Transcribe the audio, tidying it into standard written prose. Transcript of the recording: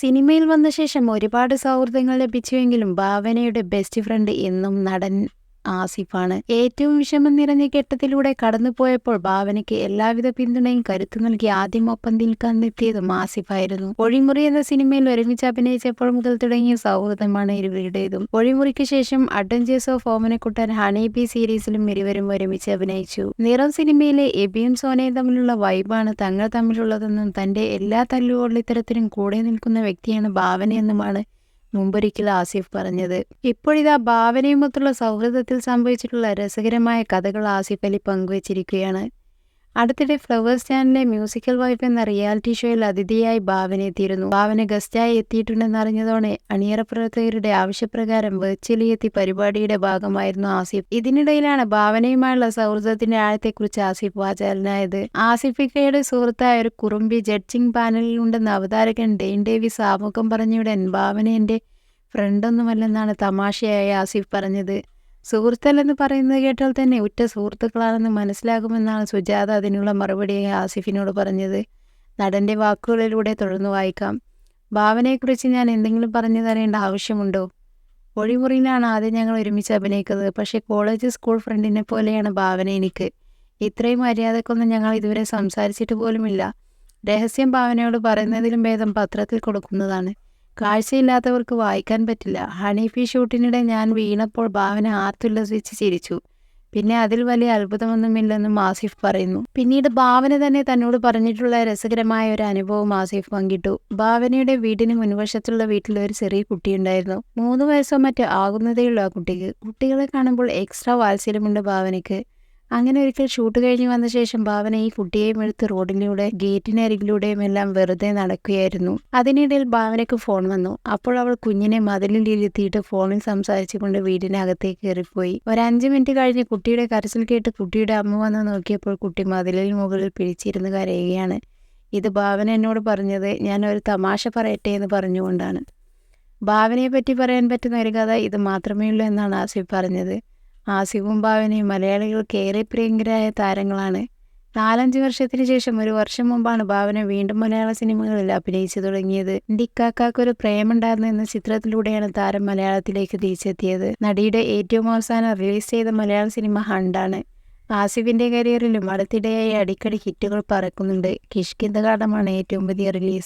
സിനിമയിൽ വന്ന ശേഷം ഒരുപാട് സൗഹൃദങ്ങൾ ലഭിച്ചുവെങ്കിലും ഭാവനയുടെ ബെസ്റ്റ് ഫ്രണ്ട് എന്നും നടൻ ആസിഫാണ്. ഏറ്റവും വിഷമം നിറഞ്ഞ ഘട്ടത്തിലൂടെ കടന്നുപോയപ്പോൾ ഭാവനയ്ക്ക് എല്ലാവിധ പിന്തുണയും കരുത്തു നൽകി ആദ്യം ഒപ്പം നിൽക്കാനെത്തിയതും ആസിഫായിരുന്നു. ഒഴിമുറി എന്ന സിനിമയിൽ ഒരുമിച്ച് അഭിനയിച്ചപ്പോൾ മുതൽ തുടങ്ങിയ സൗഹൃദമാണ് ഇരുവരുടേതും. ഒഴിമുറിക്ക് ശേഷം adventures of Omanakuttan, honey bee സീരീസിലും ഇരുവരും ഒരുമിച്ച് അഭിനയിച്ചു. നിറം സിനിമയിലെ എബിയും സോനയും തമ്മിലുള്ള വൈബാണ് തങ്ങൾ തമ്മിലുള്ളതെന്നും തന്റെ എല്ലാ തല്ലുകൊള്ളിത്തരത്തിനും കൂടെ നിൽക്കുന്ന വ്യക്തിയാണ് ഭാവനയെന്നുമാണ് മുമ്പൊരിക്കൽ ആസിഫ് പറഞ്ഞത്. ഇപ്പോഴിതാ ഭാവനയുമൊത്തുള്ള സൗഹൃദത്തിൽ സംഭവിച്ചിട്ടുള്ള രസകരമായ കഥകൾ ആസിഫ് അലി പങ്കുവച്ചിരിക്കുകയാണ്. അടുത്തിടെ ഫ്ലവേഴ്സ് ചാനലിലെ മ്യൂസിക്കൽ വൈഫ് എന്ന റിയാലിറ്റി ഷോയിൽ അതിഥിയായി ഭാവന എത്തിയിരുന്നു. ഭാവന ഗസ്റ്റായി എത്തിയിട്ടുണ്ടെന്നറിഞ്ഞതോടെ അണിയറ പ്രവർത്തകരുടെ ആവശ്യപ്രകാരം വെർച്വലി എത്തി പരിപാടിയുടെ ഭാഗമായിരുന്നു ആസിഫ്. ഇതിനിടയിലാണ് ഭാവനയുമായുള്ള സൗഹൃദത്തിന്റെ ആഴത്തെക്കുറിച്ച് ആസിഫ് വാചാലനായത്. ആസിഫിക്കയുടെ സുഹൃത്തായ ഒരു കുറുമ്പി ജഡ്ജിംഗ് പാനലിൽ ഉണ്ടെന്ന് അവതാരകൻ ഡെയ്ൻ ഡേവിസ് ആമുഖം പറഞ്ഞുടൻ ഭാവന എന്റെ ഫ്രണ്ടൊന്നുമല്ലെന്നാണ് തമാശയായി ആസിഫ് പറഞ്ഞത്. സുഹൃത്തല്ലെന്ന് പറയുന്നത് കേട്ടാൽ തന്നെ ഉറ്റ സുഹൃത്തുക്കളാണെന്ന് മനസ്സിലാകുമെന്നാണ് സുജാത അതിനുള്ള മറുപടിയായി ആസിഫിനോട് പറഞ്ഞത്. നടന്റെ വാക്കുകളിലൂടെ തുടർന്ന് വായിക്കാം. ഭാവനയെക്കുറിച്ച് ഞാൻ എന്തെങ്കിലും പറഞ്ഞു തരേണ്ട ആവശ്യമുണ്ടോ? ഒഴിമുറിയിലാണ് ആദ്യം ഞങ്ങൾ ഒരുമിച്ച് അഭിനയിക്കുന്നത്. പക്ഷേ കോളേജ് സ്കൂൾ ഫ്രണ്ടിനെ പോലെയാണ് ഭാവന എനിക്ക്. ഇത്രയും മര്യാദക്കൊന്നും ഞങ്ങൾ ഇതുവരെ സംസാരിച്ചിട്ട് പോലുമില്ല. രഹസ്യം ഭാവനയോട് പറയുന്നതിലും ഭേദം പത്രത്തിൽ കൊടുക്കുന്നതാണ്. കാഴ്ചയില്ലാത്തവർക്ക് വായിക്കാൻ പറ്റില്ല. ഹണീഫി ഷൂട്ടിനിടെ ഞാൻ വീണപ്പോൾ ഭാവന ആർത്തുല്ലസിച്ച് ചിരിച്ചു. പിന്നെ അതിൽ വലിയ അത്ഭുതമൊന്നുമില്ലെന്നും ആസിഫ് പറയുന്നു. പിന്നീട് ഭാവന തന്നെ തന്നോട് പറഞ്ഞിട്ടുള്ള രസകരമായ ഒരു അനുഭവം ആസിഫ് പങ്കിട്ടു. ഭാവനയുടെ വീടിന് മുൻവശത്തുള്ള വീട്ടിൽ ഒരു ചെറിയ കുട്ടിയുണ്ടായിരുന്നു. 3 വയസ്സോ മറ്റോ ആകുന്നതേയുള്ളൂ ആ കുട്ടിക്ക്. കുട്ടികളെ കാണുമ്പോൾ എക്സ്ട്രാ വാത്സല്യമുണ്ട് ഭാവനയ്ക്ക്. അങ്ങനെ ഒരിക്കൽ ഷൂട്ട് കഴിഞ്ഞ് വന്ന ശേഷം ഭാവന ഈ കുട്ടിയെയും എടുത്ത് റോഡിലൂടെ ഗേറ്റിനരികിലൂടെയും എല്ലാം വെറുതെ നടക്കുകയായിരുന്നു. അതിനിടയിൽ ഭാവനയ്ക്ക് ഫോൺ വന്നു. അപ്പോൾ അവൾ കുഞ്ഞിനെ മതിലിൽ ഇരുത്തിയിട്ട് ഫോണിൽ സംസാരിച്ചുകൊണ്ട് വീടിനകത്തേക്ക് കയറിപ്പോയി. ഒരു 5 മിനിറ്റ് കഴിഞ്ഞ് കുട്ടിയുടെ കരച്ചിൽ കേട്ട് കുട്ടിയുടെ അമ്മ വന്ന് നോക്കിയപ്പോൾ കുട്ടി മതിലിൽ മുകളിൽ പിടിച്ചിരുന്ന് കരയുകയാണ്. ഇത് ഭാവന എന്നോട് പറഞ്ഞത് ഞാൻ ഒരു തമാശ പറയട്ടെ എന്ന് പറഞ്ഞുകൊണ്ടാണ്. ഭാവനയെ പറ്റി പറയാൻ പറ്റുന്ന ഒരു കഥ ഇത് മാത്രമേ ഉള്ളൂ എന്നാണ് ആസിഫ് പറഞ്ഞത്. ആസിഫും ഭാവനയും മലയാളികൾക്ക് ഏറെ പ്രിയങ്കരായ താരങ്ങളാണ്. 4-5 വർഷത്തിന് ശേഷം 1 വർഷം മുമ്പാണ് ഭാവന വീണ്ടും മലയാള സിനിമകളിൽ അഭിനയിച്ചു തുടങ്ങിയത്. ഡിക്കാക്കാക്കൊരു പ്രേമുണ്ടായിരുന്നു എന്ന ചിത്രത്തിലൂടെയാണ് താരം മലയാളത്തിലേക്ക് തിരിച്ചെത്തിയത്. നടിയുടെ ഏറ്റവും അവസാനം റിലീസ് ചെയ്ത മലയാള സിനിമ ഹണ്ടാണ്. ആസിഫിന്റെ കരിയറിലും അടുത്തിടെയായി അടിക്കടി ഹിറ്റുകൾ പറക്കുന്നുണ്ട്. കിഷ്കിന്ധ കാണ്ഡമാണ് ഏറ്റവും പുതിയ റിലീസ്.